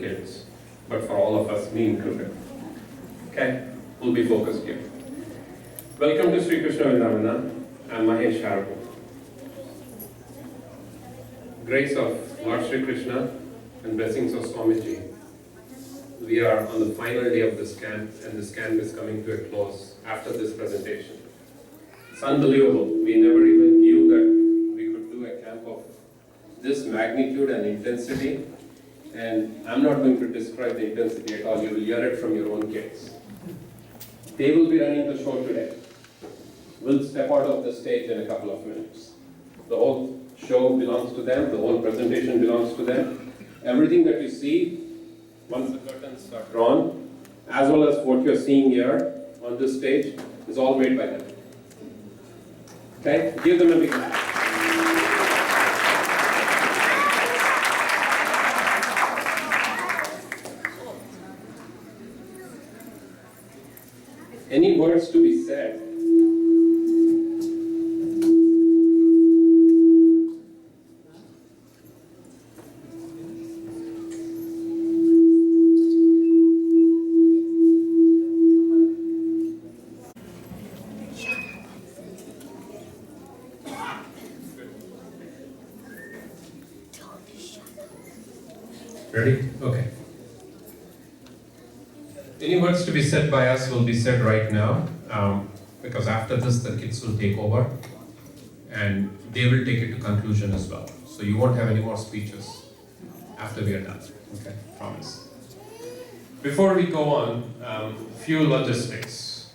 kids, but for all of us, me included. Okay, we'll be focused here. Welcome to Sri Krishna Vrunda. I'm Mahesh Harapu. Grace of Lord Sri Krishna and blessings of Swamiji. We are on the final day of this camp, and this camp is coming to a close after this presentation. It's unbelievable. We never even knew that we could do a camp of this magnitude and intensity. And I'm not going to describe the intensity at all. You will hear it from your own kids. They will be running the show today. We'll step out of the stage in a couple of minutes. The whole show belongs to them. The whole presentation belongs to them. Everything that you see, once the curtains are drawn, as well as what you're seeing here on this stage, is all made by them. Okay? Give them a big hand. Any words to be said? Ready? Okay. Any words to be said by us will be said right now, because after this the kids will take over and they will take it to conclusion as well. So you won't have any more speeches after we are done. Okay, promise. Before we go on, few logistics.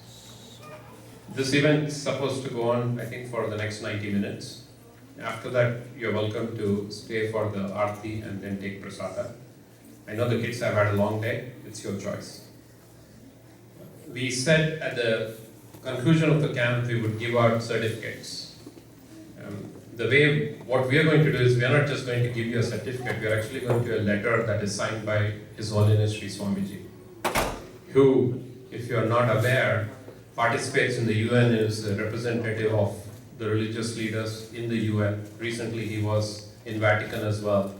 This event is supposed to go on, I think, for the next 90 minutes. After that, you're welcome to stay for the Aarti and then take prasada. I know the kids have had a long day, it's your choice. We said at the conclusion of the camp we would give out certificates. What we are going to do is we are not just going to give you a certificate, we are actually going to do a letter that is signed by His Holiness Sri Swamiji, who, if you are not aware, participates in the UN, is a representative of the religious leaders in the UN. Recently he was in Vatican as well,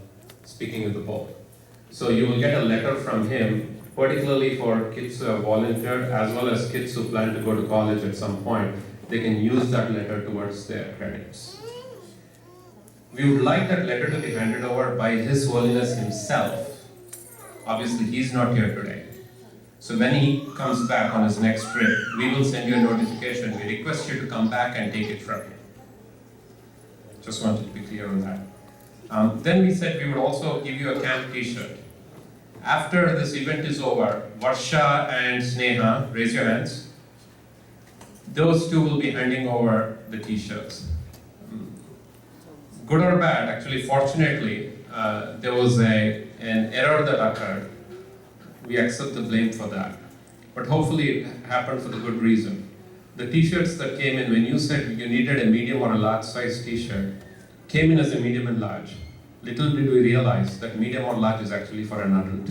speaking with the Pope. So you will get a letter from him, particularly for kids who have volunteered, as well as kids who plan to go to college at some point. They can use that letter towards their credits. We would like that letter to be handed over by His Holiness himself. Obviously, he's not here today. So when he comes back on his next trip, we will send you a notification. We request you to come back and take it from him. Just wanted to be clear on that. Then we said we would also give you a camp t-shirt. After this event is over, Varsha and Sneha, raise your hands. Those two will be handing over the t-shirts. Good or bad, actually, fortunately, there was an error that occurred. We accept the blame for that. But hopefully it happened for the good reason. The t-shirts that came in, when you said you needed a medium or a large size t-shirt, came in as a medium and large. Little did we realize that medium or large is actually for an adult.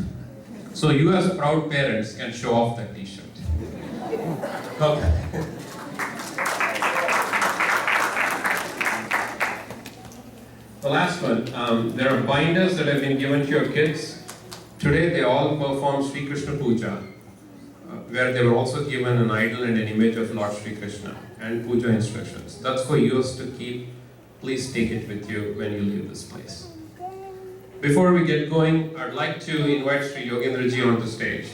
So you as proud parents can show off that t-shirt. Okay. The last one, there are binders that have been given to your kids. Today they all perform Sri Krishna Puja, where they were also given an idol and an image of Lord Sri Krishna and Puja instructions. That's for yours to keep. Please take it with you when you leave this place. Before we get going, I'd like to invite Sri Yogendraji onto stage.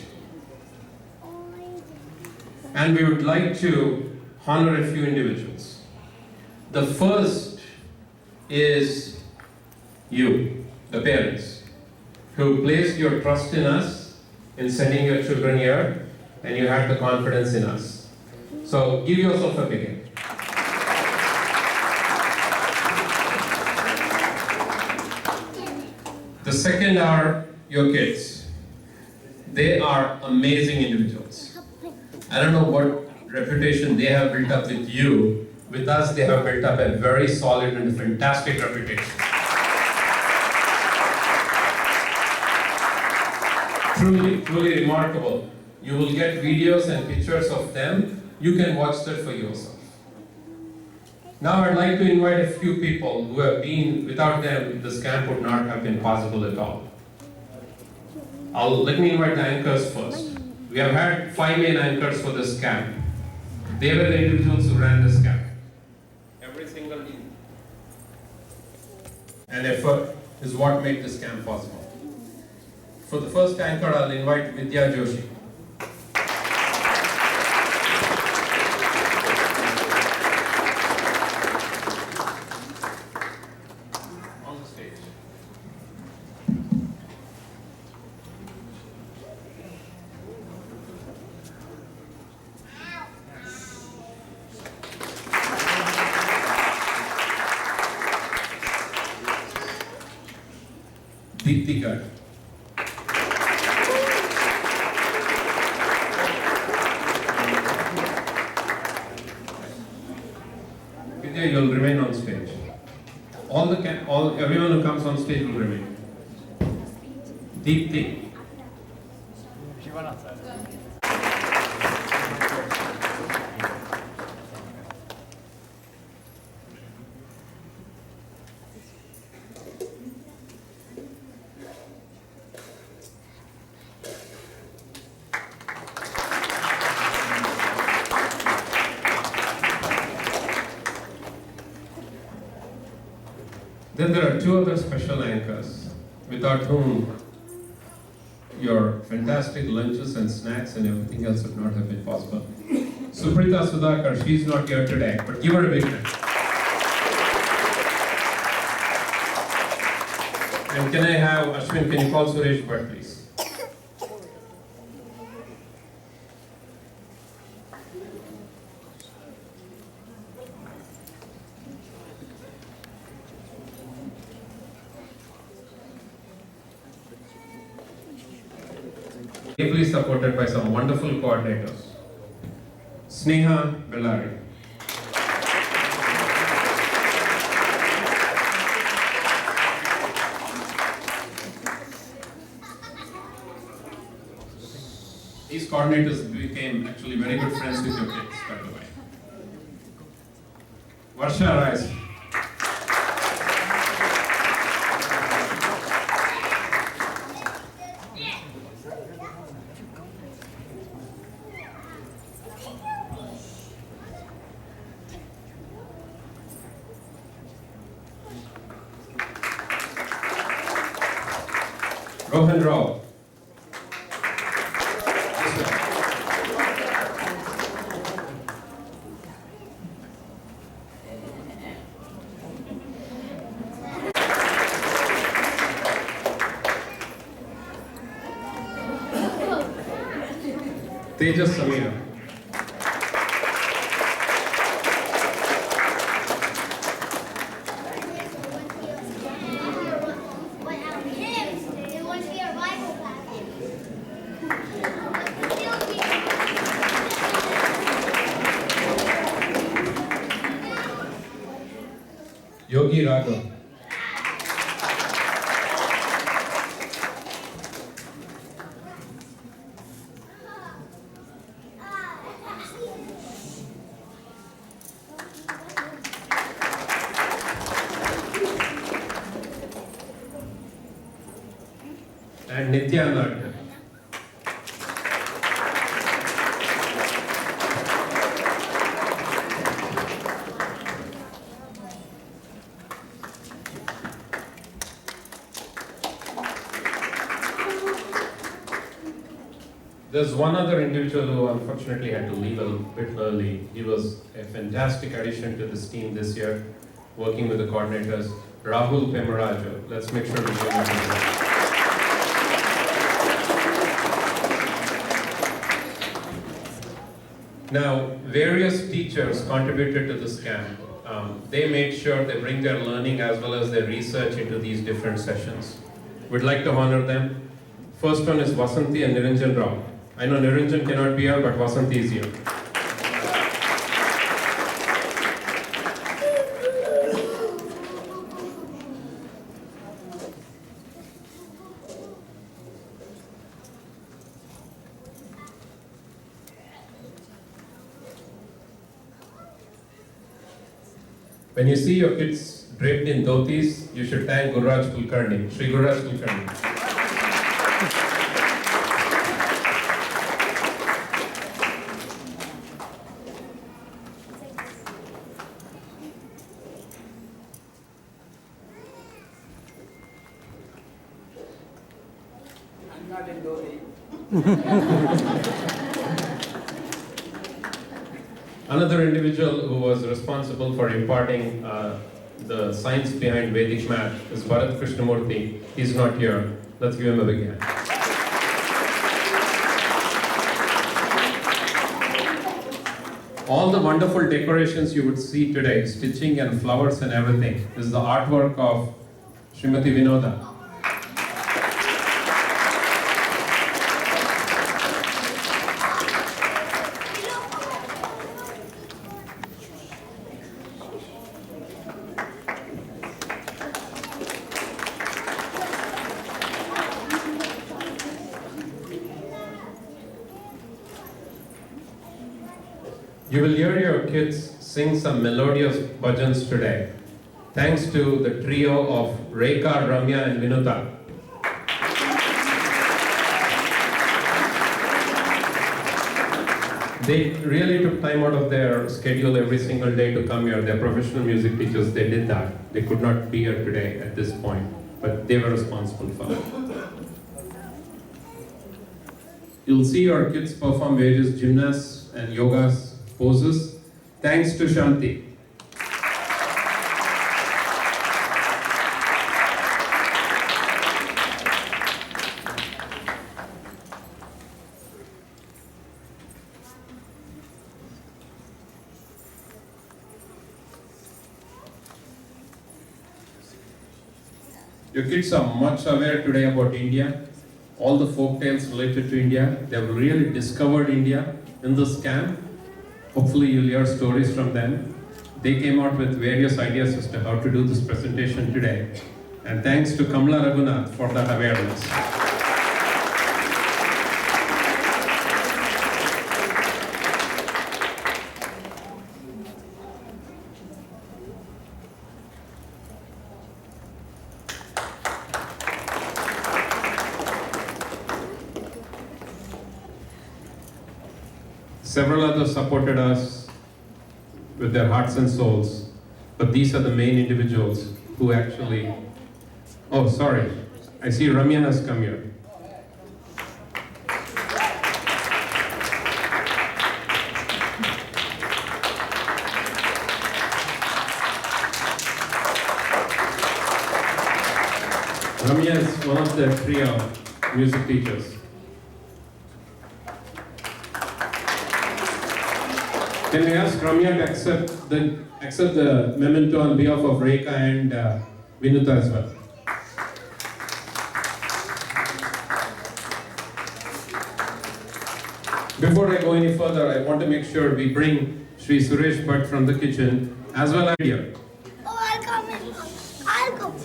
And we would like to honor a few individuals. The first is you, the parents, who placed your trust in us in sending your children here, and you had the confidence in us. So give yourself a big hand. The second are your kids. They are amazing individuals. I don't know what reputation they have built up with you. With us, they have built up a very solid and fantastic reputation. Truly, truly remarkable. You will get videos and pictures of them. You can watch that for yourself. Now I'd like to invite a few people who have been, without them, this camp would not have been possible at all. Let me invite the anchors first. We have had 5 main anchors for this camp. They were the individuals who ran this camp. Every single and effort is what made this camp possible. For the first anchor, I'll invite Vidya Joshi. On the stage. Deepti Garg. Vidya, you'll remain on stage. Everyone who comes on stage will remain. Deepti. Then there are 2 other special anchors without whom your fantastic lunches and snacks and everything else would not have been possible. Suprita Sudhakar, she's not here today, but give her a big hand. And can I have Ashwin, can you call Suresh back, please? Ably supported by some wonderful coordinators. Sneha Bellari. These coordinators became actually very good friends with your kids, by the way. Varsha Rice. Rohan Rao. Tejas Samira. Yogi Raghav. And Nitya Narkar. There's one other individual who unfortunately had to leave a bit early. He was a fantastic addition to this team this year, working with the coordinators. Rahul Pemarajo. Let's make sure we give him. Now, various teachers contributed to this camp. They made sure they bring their learning as well as their research into these different sessions. We'd like to honor them. First one is Vasanthi and Niranjan Rao. I know Niranjan cannot be here, but Vasanthi is here. When you see your kids draped in dhotis, you should thank Gururaj Kulkarni, Sri Gururaj Kulkarni. Not in Dhoti. Another individual who was responsible for imparting the science behind Vedic math is Bharat Krishnamurthy. He's not here. Let's give him a big hand. All the wonderful decorations you would see today, stitching and flowers and everything, is the artwork of Srimati Vinoda. You will hear your kids sing some melodious bhajans today, thanks to the trio of Rekha, Ramya and Vinuta. They really took time out of their schedule every single day to come here. They're professional music teachers, they did that. They could not be here today at this point, but they were responsible for it. You'll see your kids perform various gymnasts and yogas poses, thanks to Shanti. Your kids are much aware today about India, all the folk tales related to India. They have really discovered India in this camp. Hopefully you'll hear stories from them. They came out with various ideas as to how to do this presentation today. And thanks to Kamla Raghunath for that awareness. Several others supported us with their hearts and souls, but these are the main individuals who actually... Oh, sorry. I see Ramya has come here. Ramya is one of the trio music teachers. Can we ask Ramya to accept the memento on behalf of Rekha and Vinuta as well? Before I go any further, I want to make sure we bring Sri Suresh Bhatt from the kitchen as well as here. Oh, I'll come in. I'll come.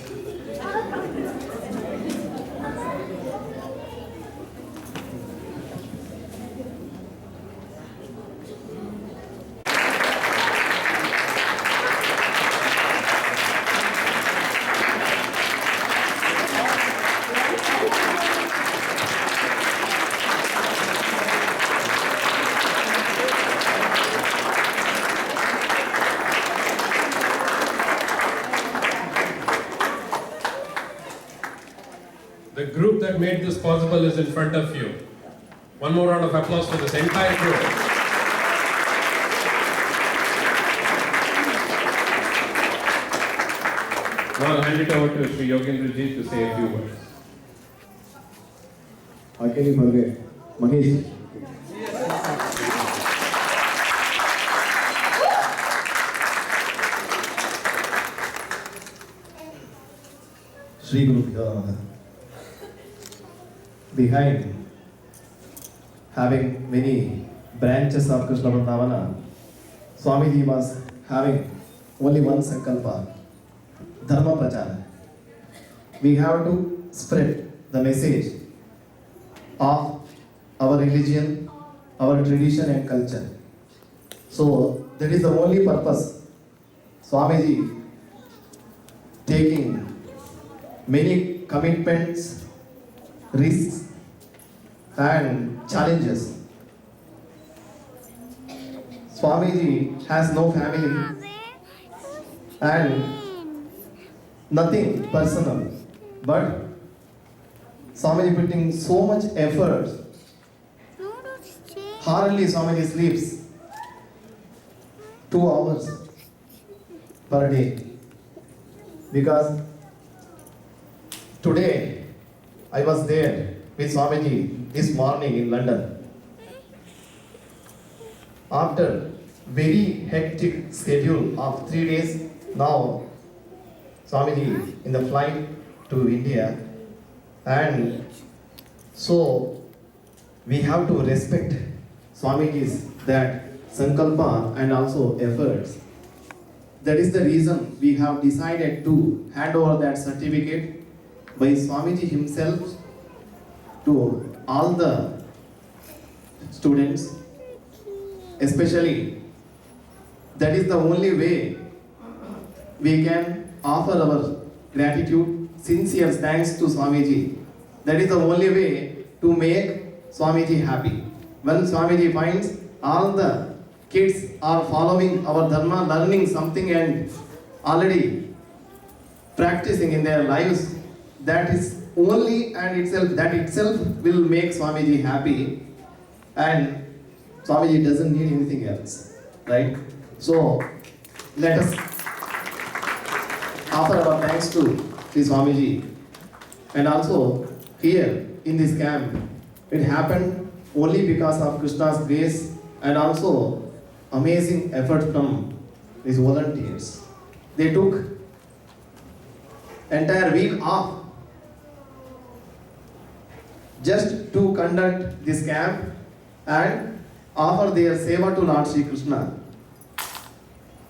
The group that made this possible is in front of you. One more round of applause for this entire group. Now I'll hand it over to Sri Yogendraji to say a few words. Akeli Marge, Mahesh. Sri Guru. Behind having many branches of Krishna Vrindavana, Swamiji was having only one sankalpa, Dharma Prachara. We have to spread the message of our religion, our tradition and culture. So that is the only purpose Swamiji taking many commitments, risks and challenges. Swamiji has no family and nothing personal, but Swamiji putting so much effort. Hardly Swamiji sleeps 2 hours per day. Because today I was there with Swamiji this morning in London. After very hectic schedule of 3 days, now Swamiji in the flight to India, and so we have to respect Swamiji's that sankalpa and also efforts. That is the reason we have decided to hand over that certificate by Swamiji himself to all the students. Especially, that is the only way we can offer our gratitude, sincere thanks to Swamiji. That is the only way to make Swamiji happy. When Swamiji finds all the kids are following our dharma, learning something and already practicing in their lives, that is only and itself, that itself will make Swamiji happy, and Swamiji doesn't need anything else, right? So let us offer our thanks to Sri Swamiji. And also here in this camp, it happened only because of Krishna's grace and also amazing effort from these volunteers. They took entire week off just to conduct this camp and offer their seva to Lord Sri Krishna.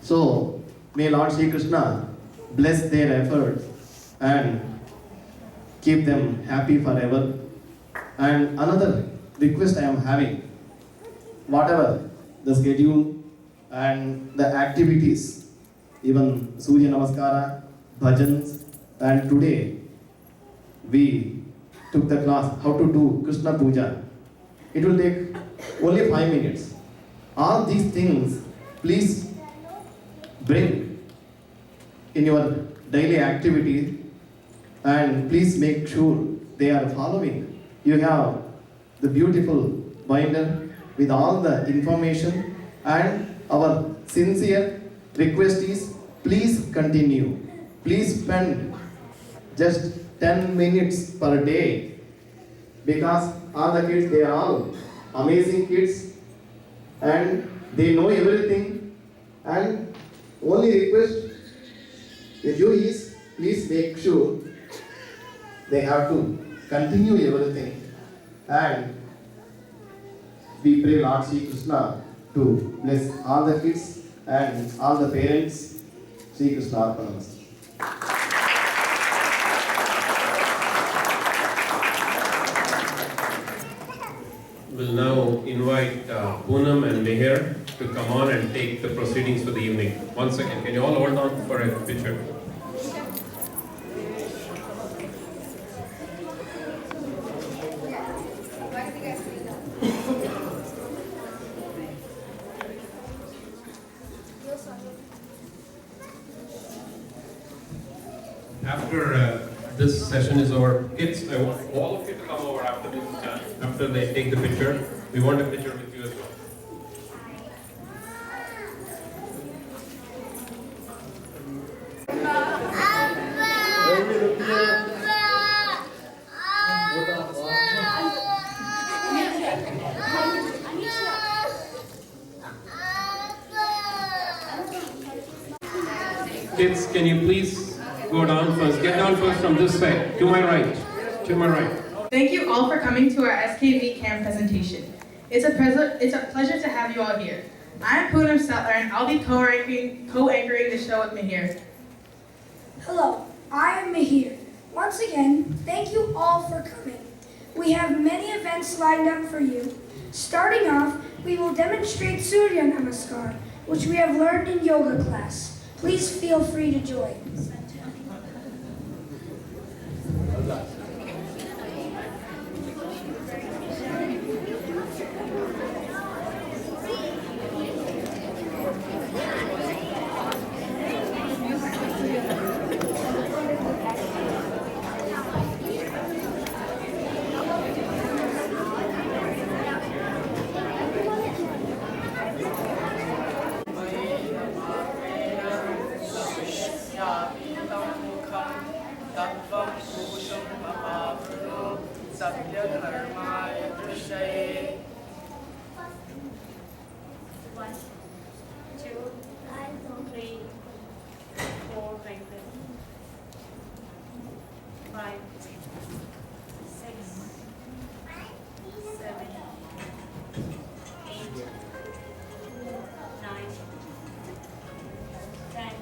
So may Lord Sri Krishna bless their efforts and keep them happy forever. And another request I am having, whatever the schedule and the activities, even Surya Namaskara, bhajans, and today we took the class how to do Krishna Puja. It will take only 5 minutes. All these things, please bring in your daily activity and please make sure they are following. You have the beautiful binder with all the information, and our sincere request is please continue. Please spend just 10 minutes per day, because all the kids, they are all amazing kids and they know everything, and only request with you is please make sure they have to continue everything, and we pray Lord Sri Krishna to bless all the kids and all the parents. Sri Krishna Arpanamastu. We'll now invite Poonam and Meher to come on and take the proceedings for the evening. 1 second, can you all hold on for a picture? After this session is over, kids, I want all of you to come over after this, after they take the picture. We want a picture with you as well. Kids, can you please go down first? Get down first from this side, to my right. To my right. Thank you all for coming to our SKV camp presentation. It's a pleasure to have you all here. I'm Poonam Settler and I'll be co-anchoring the show with Mihir. Hello, I am Mihir. Once again, thank you all for coming. We have many events lined up for you. Starting off, we will demonstrate Surya Namaskar, which we have learned in yoga class. Please feel free to join. धर्माय दृश्यते 1, 2, 3, 4, like this. 5, 6, 7, 8, 9, 10,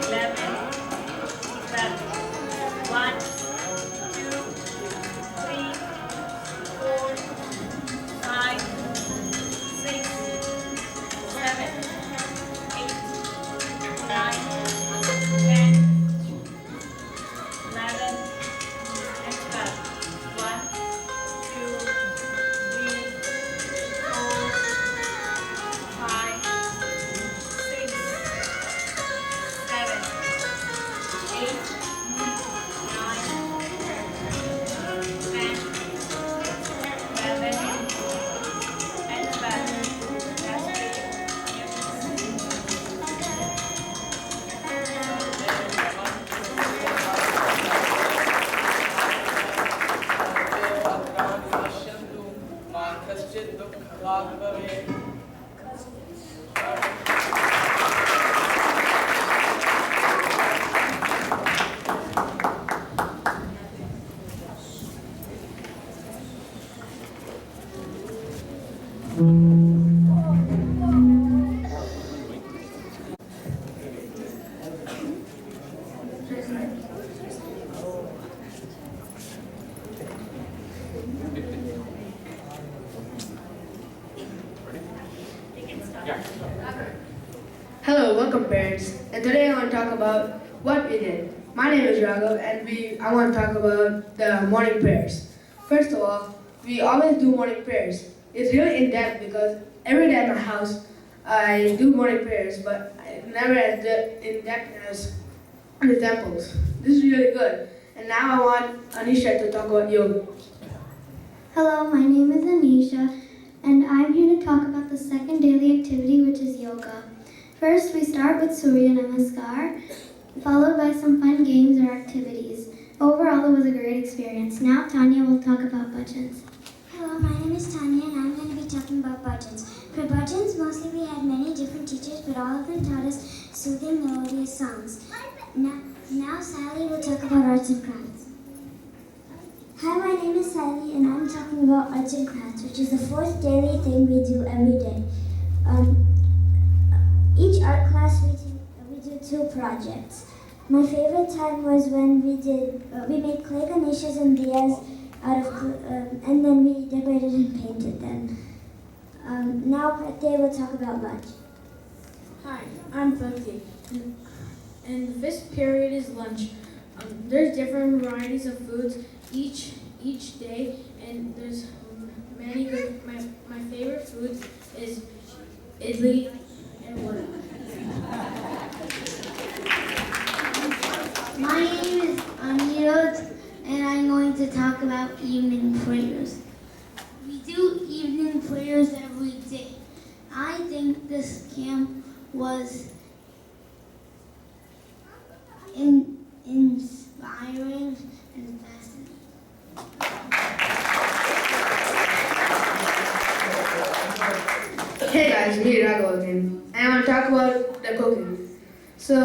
11, 12, 1, 2, 3, 4, 5, 6, 7, 8, 9, 10, 11, 12, 1, 2, 3, 4, 5, 6, 7, 8, 9, 10, 11, and 12. 1, 2, 3, 4, 5, 6, 7, 8, 9, 10, 11, and 12. That's भद्राणि पश्यन्तु मा कश्चित् दुःखभाग् भवेत् Hello, welcome parents. And today I want to talk about what we did. My name is Raghav and I want to talk about the morning prayers. First of all, we always do morning prayers. It's really in-depth because every day at my house I do morning prayers, but never as in-depth as the temples. This is really good. And now I want Anisha to talk about yoga. Hello, my name is Anisha, and I'm here to talk about the second daily activity, which is yoga. First, we start with Surya Namaskar, followed by some fun games or activities. Overall, it was a great experience. Now, Tanya will talk about bhajans. Hello, my name is Tanya and I'm going to be talking about bhajans. For bhajans, mostly we had many different teachers, but all of them taught us soothing, melodious songs. Now Sally will talk about arts and crafts. Hi, my name is Sally and I'm talking about arts and crafts, which is the fourth daily thing we do every day. Each art class we do 2 projects. My favorite time was when we made clay ganeshas and diyas out of and then we decorated and painted them. Now Pratyay will talk about lunch. Hi, I'm Pratyay, and this period is lunch. There's different varieties of foods each day, and there's many good. My favorite food is idli and vada. My name is Anirudh and I'm going to talk about evening prayers. We do evening prayers every day. I think this camp was inspiring and fascinating. Hey guys, me Raghav again. I want to talk about the cooking. So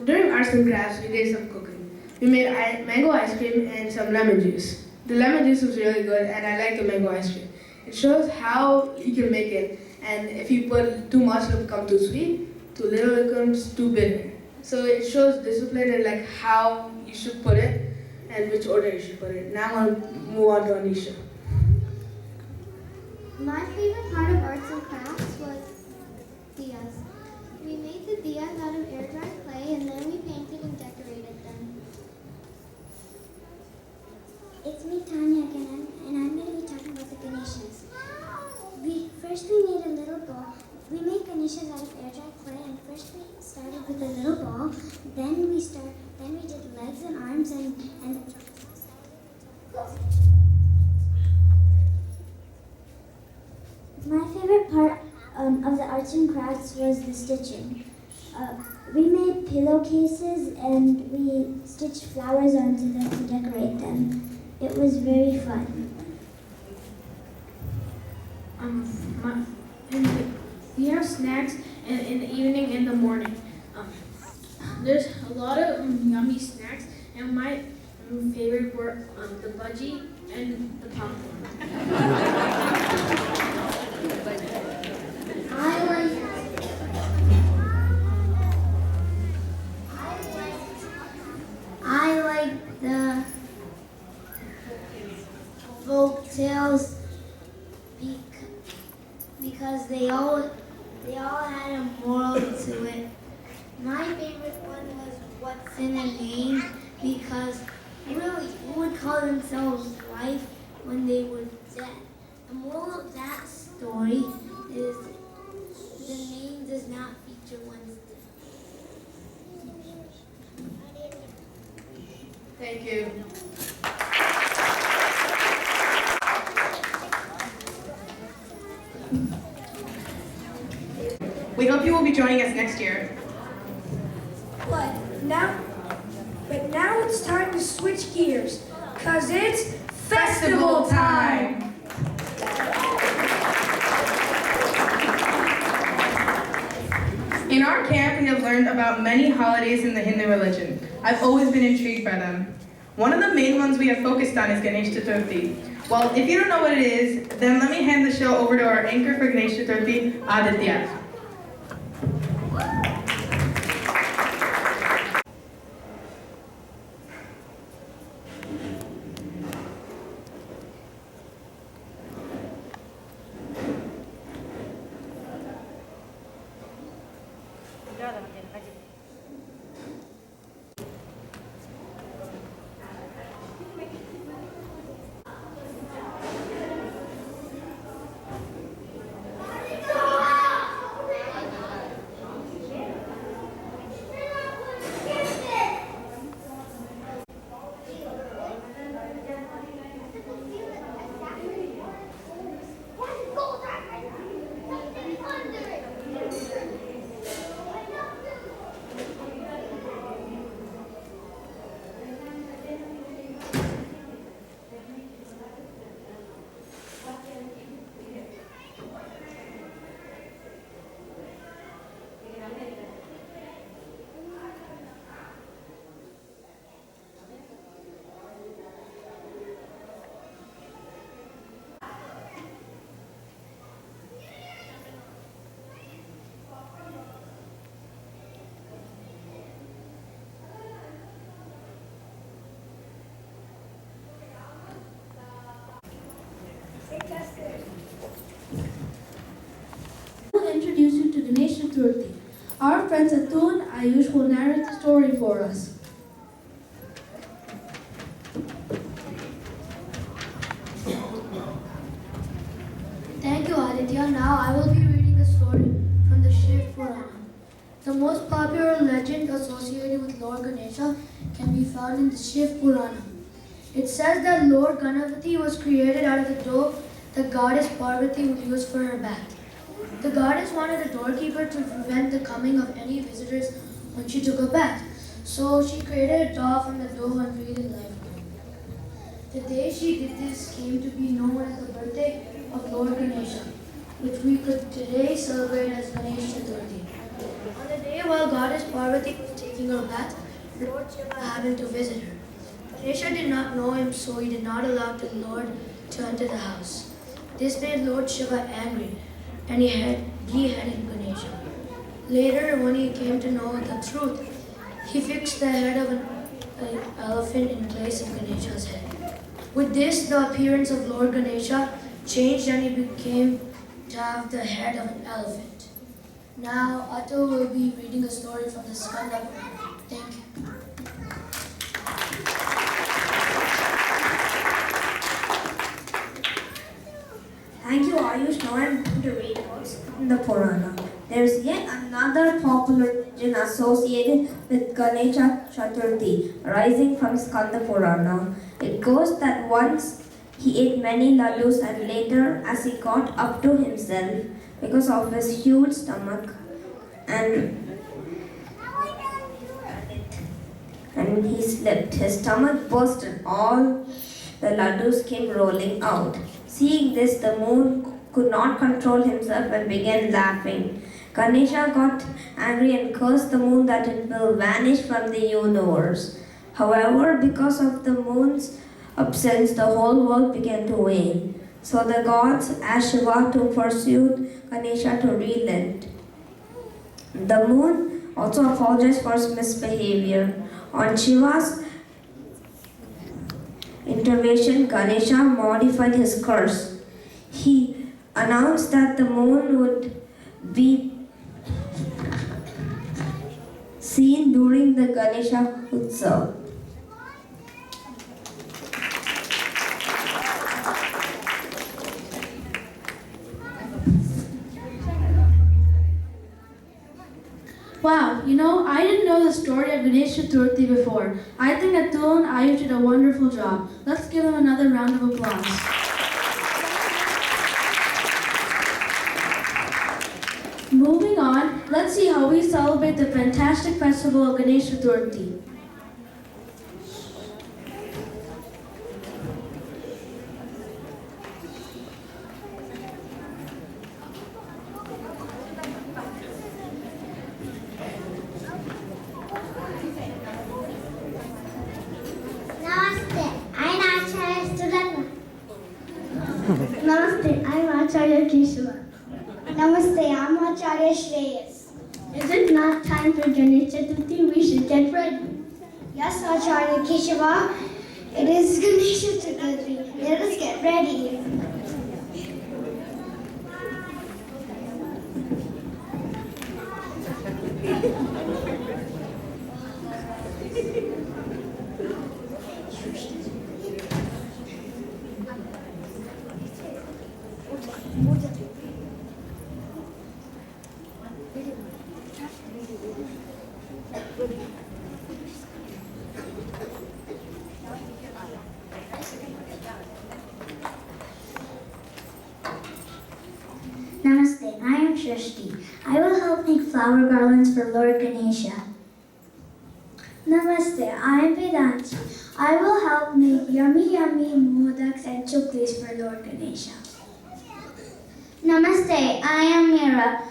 during arts and crafts, we did some cooking. We made mango ice cream and some lemon juice. The lemon juice was really good, and I like the mango ice cream. It shows how you can make it, and if you put too much, it'll become too sweet. Too little, it becomes too bitter. So it shows discipline and like how you should put it and which order you should put it. Now I want to move on to Anisha. My favorite part of arts and crafts was diyas. We made the diyas out of air-dried clay and then we painted and decorated them. It's me, Tanya, again, and I'm going to be talking about the Ganeshas. First we made a little bowl. We made Ganeshas out of air-dried clay, and first we started with with a little ball. Then we did legs and arms and my favorite part of the arts and crafts was the stitching. We made pillowcases and we stitched flowers onto them to decorate them. It was very fun. We have snacks in the evening and the morning. There's a lot of yummy snacks, and my favorite were the budgie and the popcorn. I like the folk tales because they all had a moral to it. My favorite one was What's in a Name because really who would call themselves life when they were dead. The moral of that story is the name does not feature one's death. Thank you. We hope you will be joining us next year. But now it's time to switch gears, cause it's festival time. In our camp, we have learned about many holidays in the Hindu religion. I've always been intrigued by them. One of the main ones we have focused on is Ganesh Chaturthi. Well, if you don't know what it is, then let me hand the show over to our anchor for Ganesh Chaturthi, Aditya. Introduce you to Ganesh Chaturthi. Our friends Atul and Ayush will narrate the story for us. Thank you, Aditya. Now I will be reading a story from the Shiv Purana. The most popular legend associated with Lord Ganesha can be found in the Shiv Purana. It says that Lord Ganapati was created out of the dough the goddess Parvati would use for her bath. The goddess wanted the doorkeeper to prevent the coming of any visitors when she took a bath, so she created a doll from the dough and breathed life into it. The day she did this came to be known as the birthday of Lord Ganesha, which we could today celebrate as Ganesh Chaturthi. On the day while goddess Parvati was taking her bath, Lord Shiva happened to visit her. Ganesha did not know him, so he did not allow the Lord to enter the house. This made Lord Shiva angry, and he beheaded Ganesha. Later, when he came to know the truth, he fixed the head of an elephant in place of Ganesha's head. With this, the appearance of Lord Ganesha changed and he became to have the head of an elephant. Now, Atul will be reading a story from the Skanda Purana. Thank you. Thank you, Ayush. Now I'm going to read about the Purana. There is yet another popular legend legend associated with Ganesha Chaturthi, arising from Skanda Purana. It goes that once he ate many laddus and later, as he got up to himself because of his huge stomach and he slept, his stomach burst and all the laddus came rolling out. Seeing this, the moon could not control himself and began laughing. Ganesha got angry and cursed the moon that it will vanish from the universe. However, because of the moon's absence, the whole world began to wane. So the gods asked Shiva to pursue Ganesha to relent. The moon also apologized for his misbehavior. On Shiva's intervention, Ganesha modified his curse. He announced that the moon would be seen during the Ganesha Utsav. Wow, you know, I didn't know the story of Ganesh Chaturthi before. I think Atul and Ayush did a wonderful job. Let's give them another round of applause. Moving on, let's see how we celebrate the fantastic festival of Ganesh Chaturthi. Namaste, I'm Acharya Krishna. Namaste, I'm Acharya Shreyas. Is it not time for Ganesh Chaturthi? We should get ready. Yes, Acharya Keshava. It is Ganesh Chaturthi. Let us get ready. Namaste, I am Shrishti. I will help make flower garlands for Lord Ganesha. Namaste, I am Vedanti. I will help make yummy modaks and chuklis for Lord Ganesha. Namaste, I am Mira.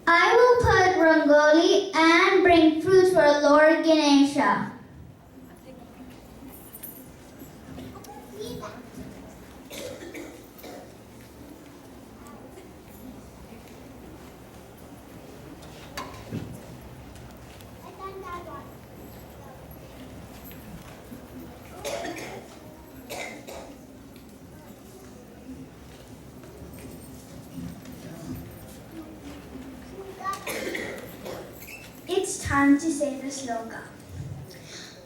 I will put rangoli and bring fruit for Lord Ganesha. It's time to say the sloka.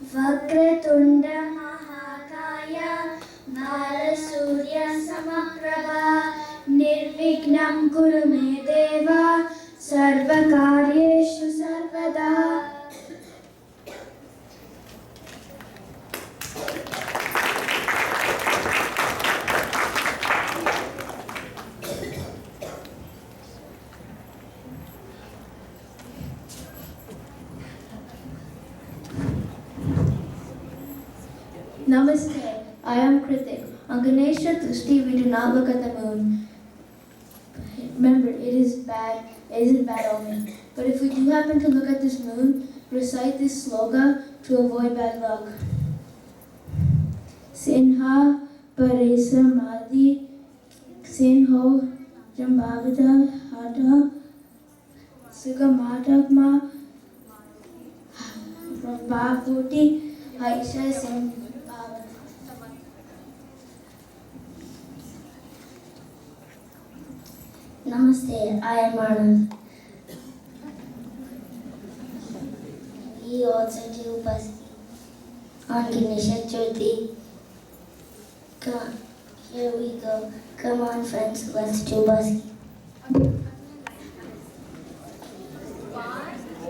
Vakratunda Mahakaya Balasurya Samaprabha Nirvignam Kuru Me Deva Sarvakaryeshu Sarvada. Namaste, I am Kritik. On Ganesh Chaturthi, we do not look at the moon. Remember, it isn't bad omen. But if we do happen to look at this moon, recite this sloka to avoid bad luck. Sinha Parisamadi Sinho Jambavada Hada Sugamatagma Bavuti Aisha Sim. Namaste, I am Anand. We also do Baski on Ganesh Chaturthi. Come, here we go. Come on, friends, let's do Baski. 1,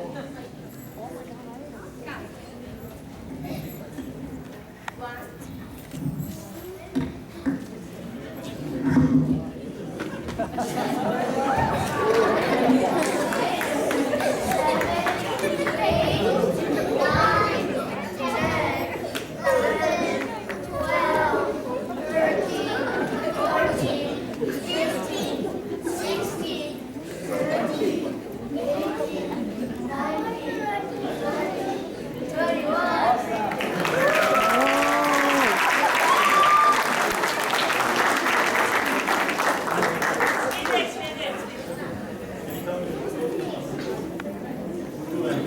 Ranu,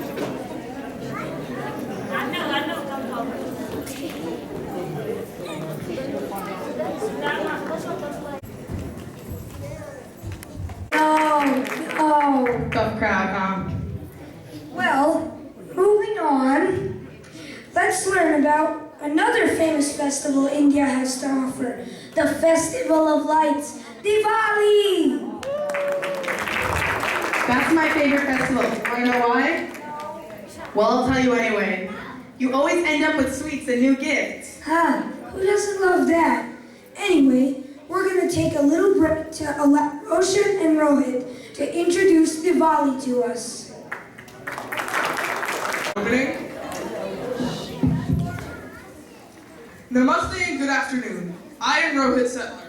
come forward. Oh, Tough crowd, huh? well, moving on, let's learn about another famous festival India has to offer, the Festival of Lights, Diwali! That's my favorite festival. Wanna know why? Well, I'll tell you anyway. You always end up with sweets and new gifts. Huh, who doesn't love that? Anyway, we're gonna take a little break to allow Roshan and Rohit to introduce Diwali to us. Opening. Namaste and good afternoon. I am Rohit Settler.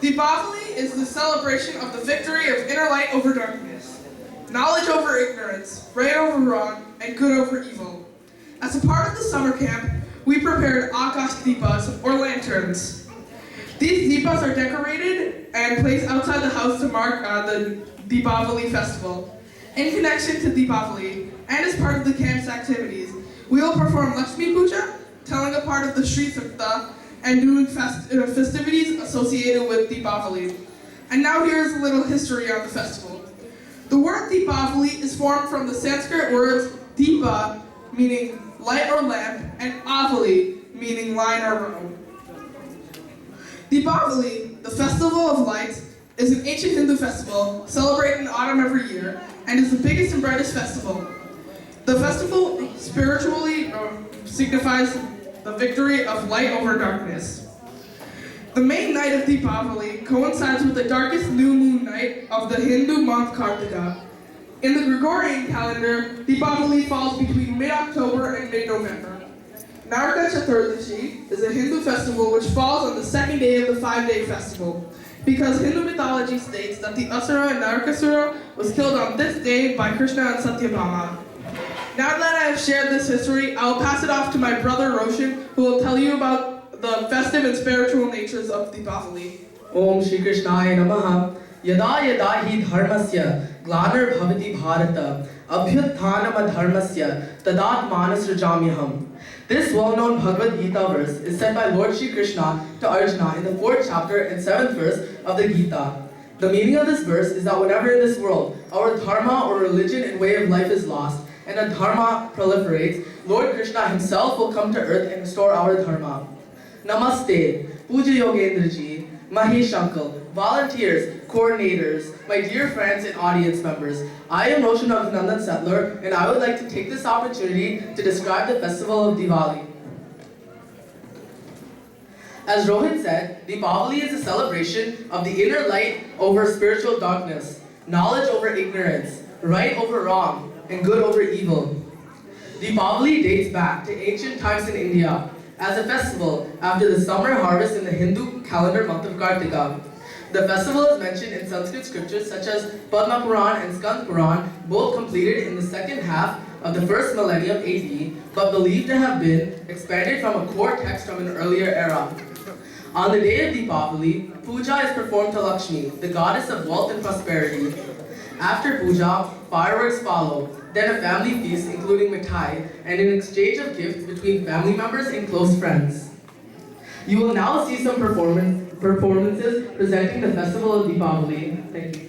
Deepavali is the celebration of the victory of inner light over darkness, knowledge over ignorance, right over wrong, and good over evil. As a part of the summer camp, we prepared Akash Deepas, or lanterns. These Deepas are decorated and placed outside the house to mark the Deepavali festival. In connection to Deepavali, and as part of the camp's activities, we will perform Lakshmi Puja, telling a part of the Sri Sukta, and doing festivities associated with Deepavali. And now here's a little history on the festival. The word Deepavali is formed from the Sanskrit words Deepa, meaning light or lamp, and Avali, meaning line or row. Deepavali, the festival of lights, is an ancient Hindu festival celebrated in autumn every year and is the biggest and brightest festival. The festival spiritually signifies the victory of light over darkness. The main night of Deepavali coincides with the darkest new moon night of the Hindu month Kartika. In the Gregorian calendar, Deepavali falls between mid-October and mid-November. Naraka Chaturdashi is a Hindu festival which falls on the second day of the 5-day festival, because Hindu mythology states that the Asura Narakasura was killed on this day by Krishna and Satyabhama. Now that I have shared this history, I will pass it off to my brother Roshan, who will tell you about the festive and spiritual natures of Deepavali. Om Shri Krishnaya Namaha. Yada yada hi dharmasya glanar bhavati bharata abhyutthanam adharmasya tadatmana srujamyaham. This well-known Bhagavad Gita verse is said by Lord Shri Krishna to Arjuna in the 4th chapter and 7th verse of the Gita. The meaning of this verse is that whenever in this world our dharma or religion and way of life is lost, and a dharma proliferates, Lord Krishna himself will come to earth and restore our dharma. Namaste, Puja Yogendra Ji, Mahesh Uncle, volunteers, coordinators, my dear friends and audience members. I am Roshan of Nandan Settler, and I would like to take this opportunity to describe the festival of Diwali. As Rohit said, Deepavali is a celebration of the inner light over spiritual darkness, knowledge over ignorance, right over wrong, and good over evil. Deepavali dates back to ancient times in India as a festival after the summer harvest in the Hindu calendar month of Kartika. The festival is mentioned in Sanskrit scriptures such as Padma Puran and Skand Puran, both completed in the second half of the first millennium AD, but believed to have been expanded from a core text from an earlier era. On the day of Deepavali, puja is performed to Lakshmi, the goddess of wealth and prosperity. After puja, fireworks follow, then a family feast including mithai, and an exchange of gifts between family members and close friends. You will now see some performances presenting the festival of Deepavali. Thank you.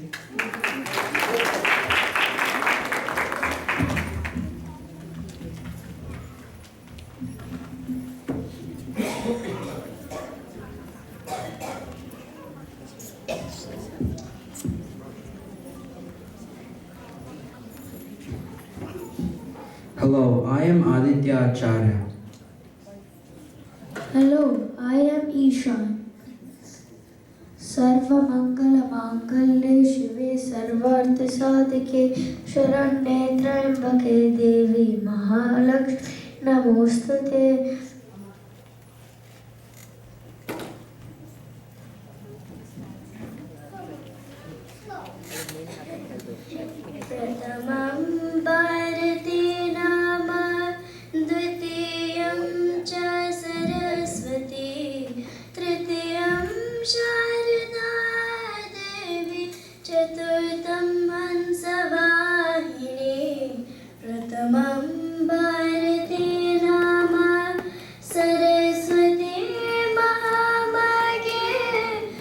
Hello, I am Aditya Acharya. Hello, I am Ishan. Sarva Mangala Mangalye Shive Sarvartha Sadhike Sharanye Trayambake Devi Mahalakshmi Namostate. Pratamam Bharati Nama Dvitiyam Cha Saraswati Tritiyam Sharada Devi Chaturtham Hansavahini Prathamam Bharate Nama Saraswati Mahamage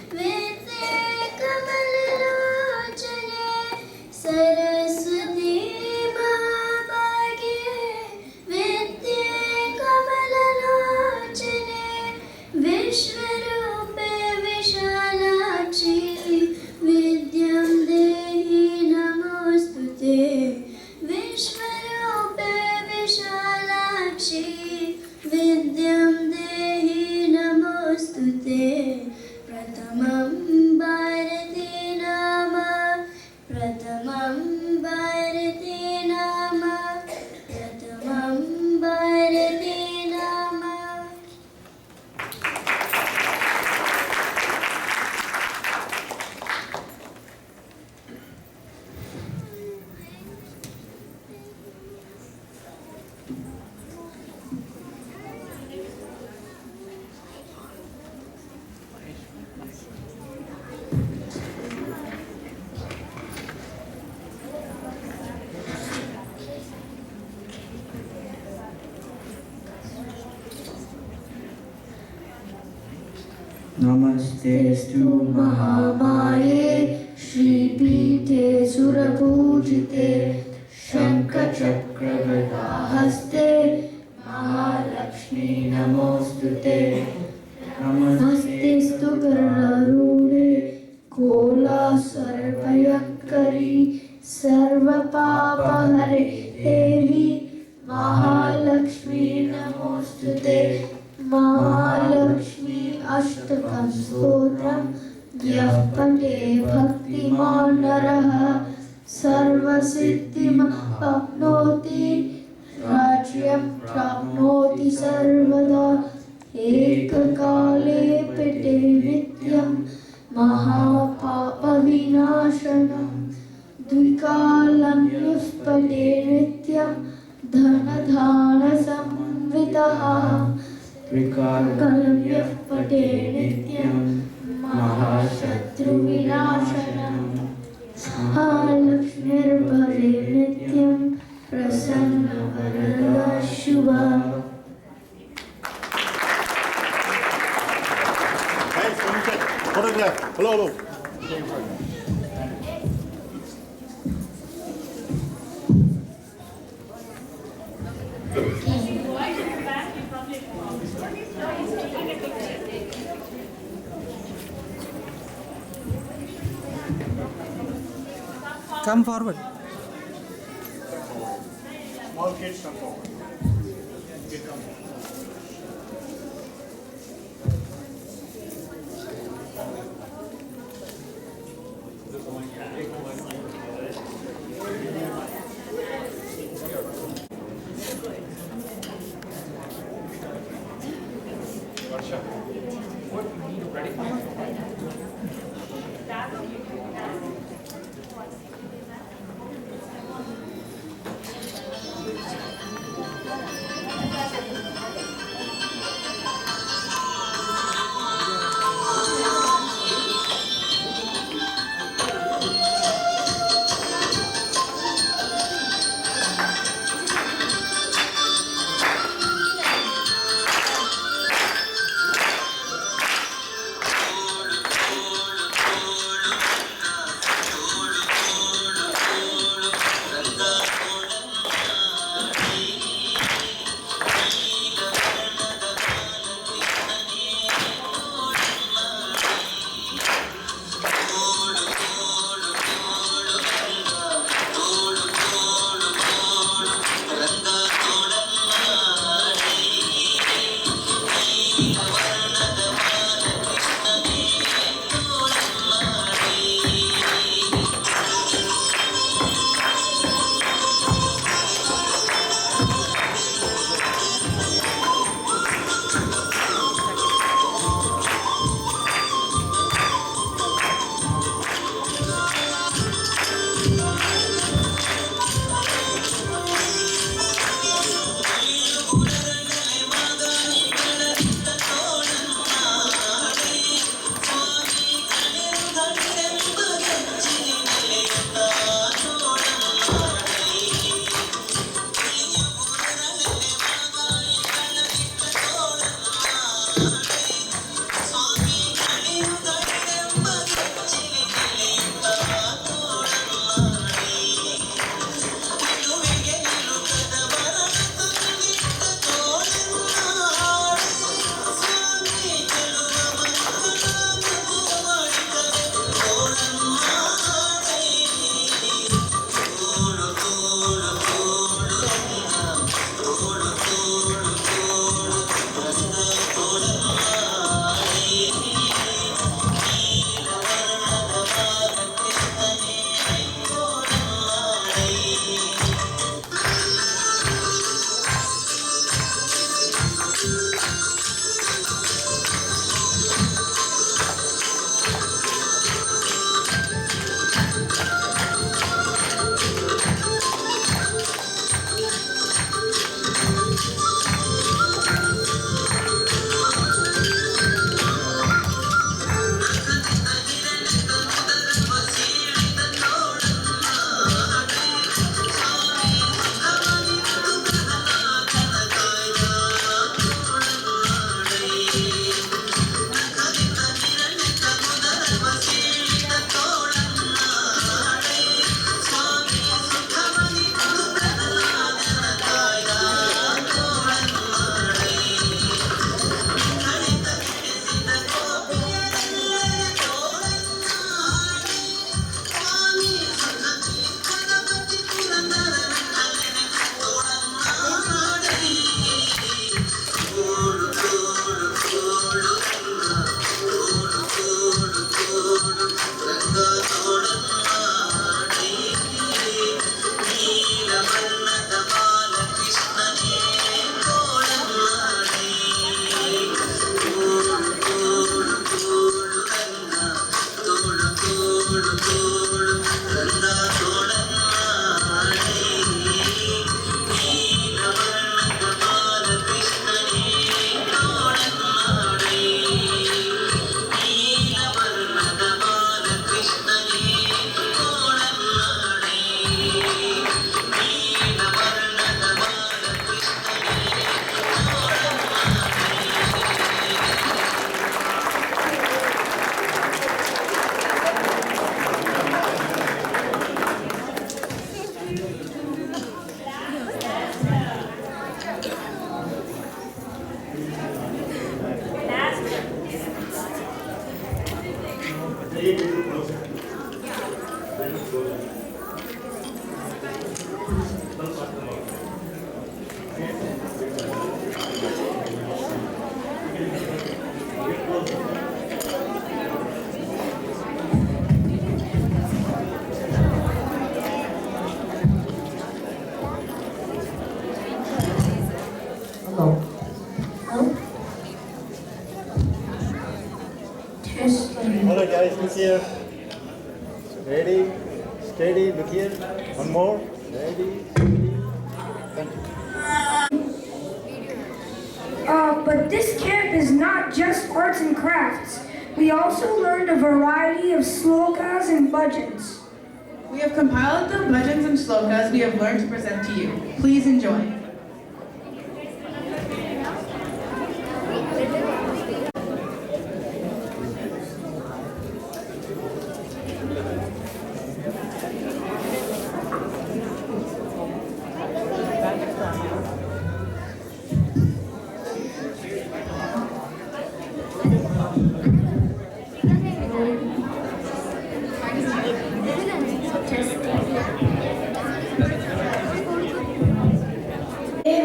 Vidya Kamalalochane Saraswati Mahamage Vidya Kamalalochane Vishwarupe Vishalakshi Vidyam Dehi Namostute Vishwarupe Vishalakshi Vidyam Dehi Namostute Prathamam Bharate Nama Prathamam Bharate Nama Prathamam Bharate Nama. Namastestu Mahamaye Shri Pite Surapujite Shankachakravadahaste Mahalakshmi Namostute Namastestu Gararude Kola Sarvayakkari Sarva Papa Hare Devi Mahalakshmi Namostute Mahalakshmi Ashtakam Stotram Yah Pate Bhaktiman Naraha Sarva Siddhim Apnoti Rajyam Prapnoti Sarvada Ekakale Pete Nityam Mahapapa Vinashanam Dvikalam Yuspate Nityam Dhanadhana Samvitaha Trikalam Yuspate Nityam Mahashatru Vinashanam Mahalakshmir Bhare Nityam Prasanna Varada Shubha. Photograph. Hello, hello. Come forward. Small kids come forward. Kid come forward. No. No? Testing. Alright guys, look here. Ready, steady, look here. One more. Ready, steady. Thank you. But this camp is not just arts and crafts. We also learned a variety of slokas and bhajans. We have compiled the bhajans and slokas we have learned to present to you. Please enjoy.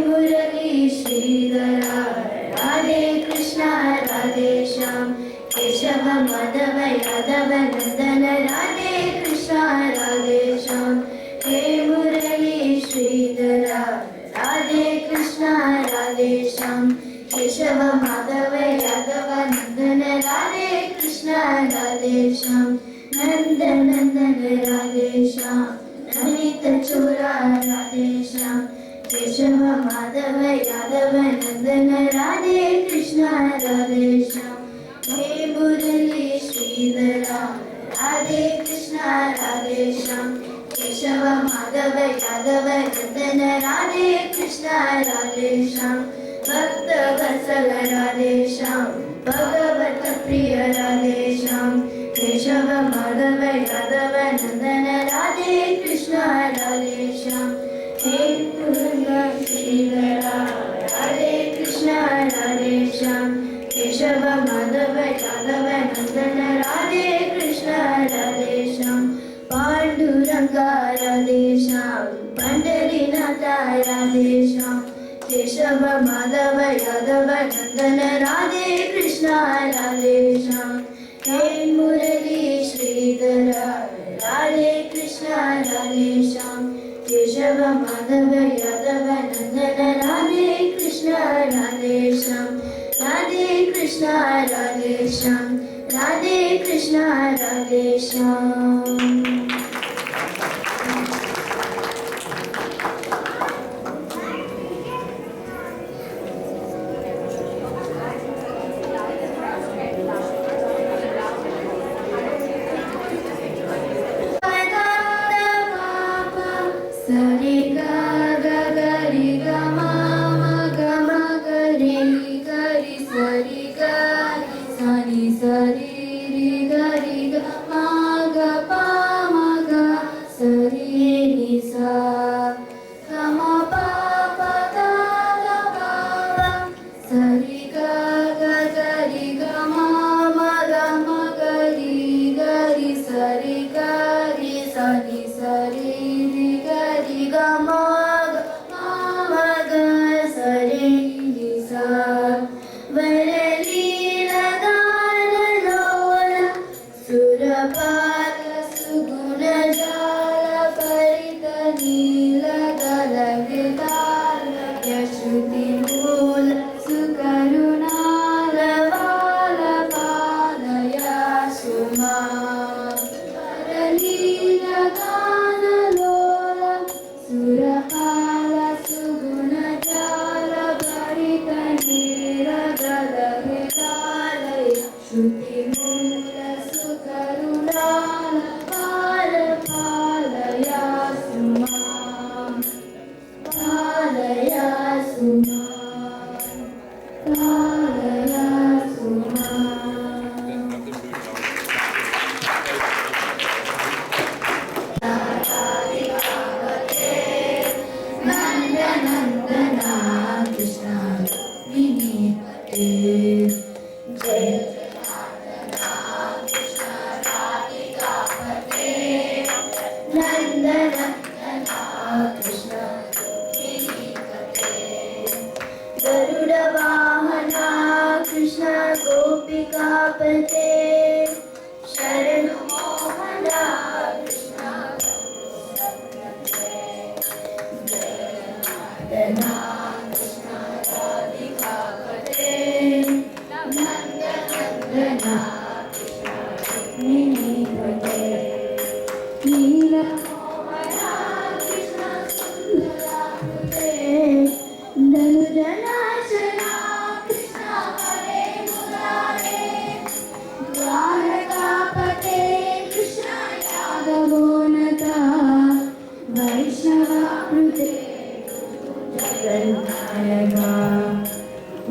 Murali Sridhara, Radhe Krishna, Radhe Shyam, Keshava Madhava Yadava Nandana, Radhe Krishna, Radhe Shyam. Hey Murali Sridhara, Radhe Krishna, Radhe Shyam, Keshava Madhava Yadava Nandana, Radhe Krishna, Radhe Shyam. Nanda Nandana, Radhe Shyam, Namita Chora, Radhe Shyam. Krishna Madhava Yadava Nandana, Radhe Krishna, Radhe Shyam. Hey Murali Sridhara, Radhe Krishna, Radhe Shyam. Keshava Madhava Yadava Nandana, Radhe Krishna, Radhe Shyam. Bhakta Vatsala Radhe Shyam, Bhagavata Priya Radhe Shyam. Keshava Madhava Yadava Nandana, Radhe Krishna, Radhe Shyam. Hey Vrunda Sridhara, Radhe Krishna, Radhe Shyam. Keshava Madhava Yadava Nandana, Radhe Krishna, Radhe Shyam. Panduranga Radhe Shyam, Pandarinatha Radhe Shyam. Keshava Madhava Yadava Nandana, Radhe Krishna, Radhe Shyam. Hey Murali Sridhara, Radhe Krishna, Radhe Shyam. Keshava Madhava Yadava Nandana, Radhe Krishna, Radhe Shyam. Radhe Krishna, Radhe Shyam. Radhe Krishna, Radhe Shyam. Sari ga ga ga ri ga ma ga ri sari ga sari ri ga ma ga sari ni sa ga ma pa da ba sari ga ri ga ma ga ri sari ga ri sari ri ga ma ga sari ni sa Varali Radana Lola Surapala Suguna Jala Parita Nila Gala Vidala Yashuti Mula Sukaruna Vala Pala Yasuma Varali Radana Lola Surapala Suguna Jala Parita Nila Gala Vidala Yashuti Mula Sukaruna Vala Pala Yasuma Pala Yasuma Pala Yasuma Nanda Nandana Krishna Vinipate Jai Nanda Nandana Krishna Vinipate Garuda Vahana Krishna Gopika Pate Sharanu Mohana Krishna Jai Krishna Nandana Krishna Rukmini Pate Neela Mohana Krishna Sundara Pate Dhanujanashana Krishna Hare Murare Dwarakapate Krishna Yadagonata Vaishnava Prute Jagannayaka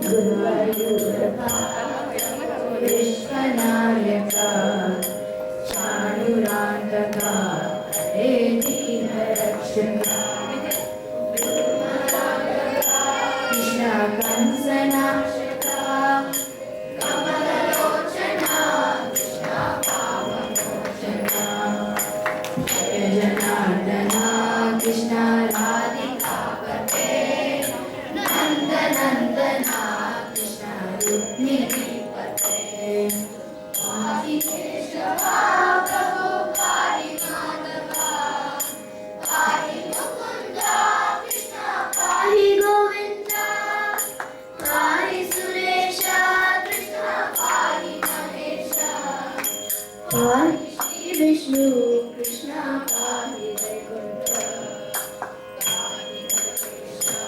Guruvayurapa Vishwanayaka Chanurantaka Hare Dina Rakshaka Krishna Kansanashaka Kamalalochana Krishna Pavamochana Jaya Janardana Krishna Radhikapate Nandanandana Krishna Rukmini Pate Adi Keshava Prabhu Pari Madhava Pari Mukunda Krishna Pari Govinda Pari Suresha Krishna Pari Mahesha Pari Shri Vishnu Krishna Pari Vaikuntha Pari Krishna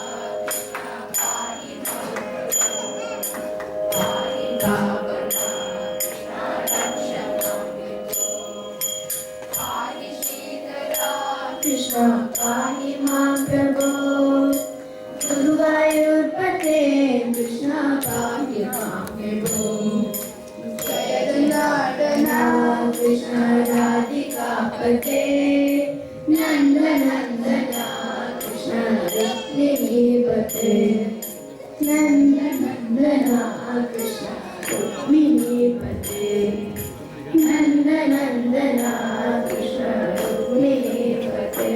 Krishna Pari Madhava Pari Bhavana Krishna Rakshana Pari Sridhara Krishna Pari Mam Prabhu Guruvayurpate Krishna Pari Mam Prabhu Jaya Janardana Krishna Radhikapate Nandanandana Krishna Rukmini Pate Nandanandana Krishna Rukmini Pate Nandanandana Krishna Rukmini Pate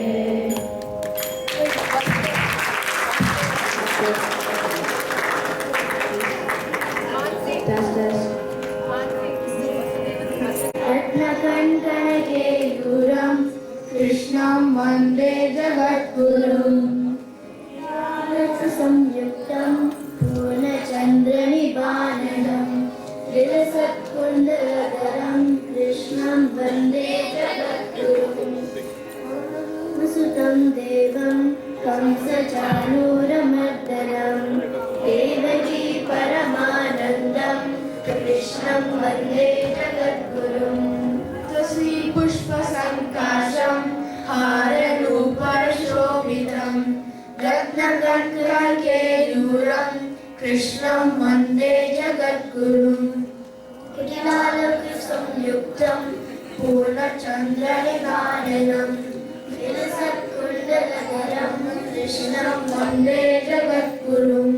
Ratnakankanakeyuram Krishnam Vande Jagadgurum Samyuktam Purnachandranibhanadam Vilasatkundaladharam Krishnam Vande Jagadgurum Vasutam Devam Kamsachanuramardanam Devaki Paramanandam Krishnam Vande Jagadgurum Tasvi Pushpa Sankasham Hararuparashobhitam Ratnakankalkeyuram Krishnam Vande Jagadgurum Kutinalakrisam Yuktam Purnachandranibhananam Vilasatkundaladharam Krishnam Vande Jagadgurum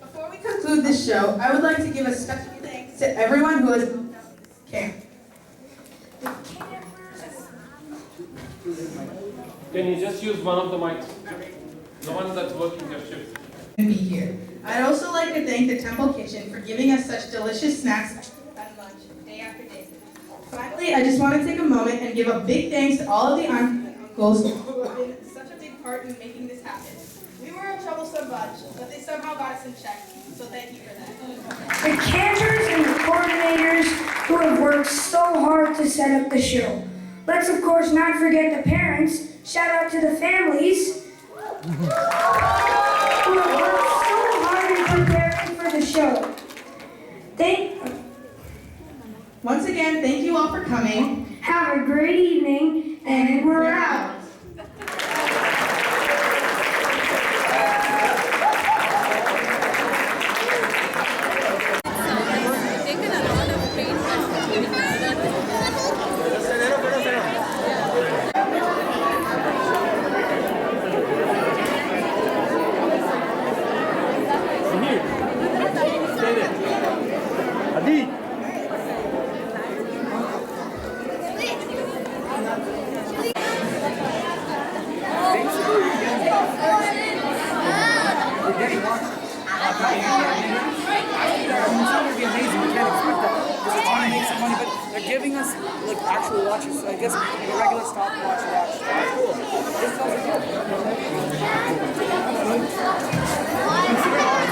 Before we conclude this show, I would like to give a special thanks to everyone who has helped us camp. Can you just use one of the mics? The one that's working your shift. To be here. I'd also like to thank the Temple Kitchen for giving us such delicious snacks and lunch day after day. Finally, I just want to take a moment and give a big thanks to all of the aunties and uncles who have been such a big part in making this happen. We were a troublesome bunch, but they somehow got us in check, so thank you for that. The campers and the coordinators who have worked so hard to set up the show. Let's of course not forget the parents. Shout out to the families who have worked so hard in preparing for the show. Once again, thank you all for coming. Have a great evening, and we're out. It's going to be amazing. We can't expect that. Just trying to make some money, but they're giving us is like actual watches. So I guess like a regular stopwatch watch. That's cool. This sounds good.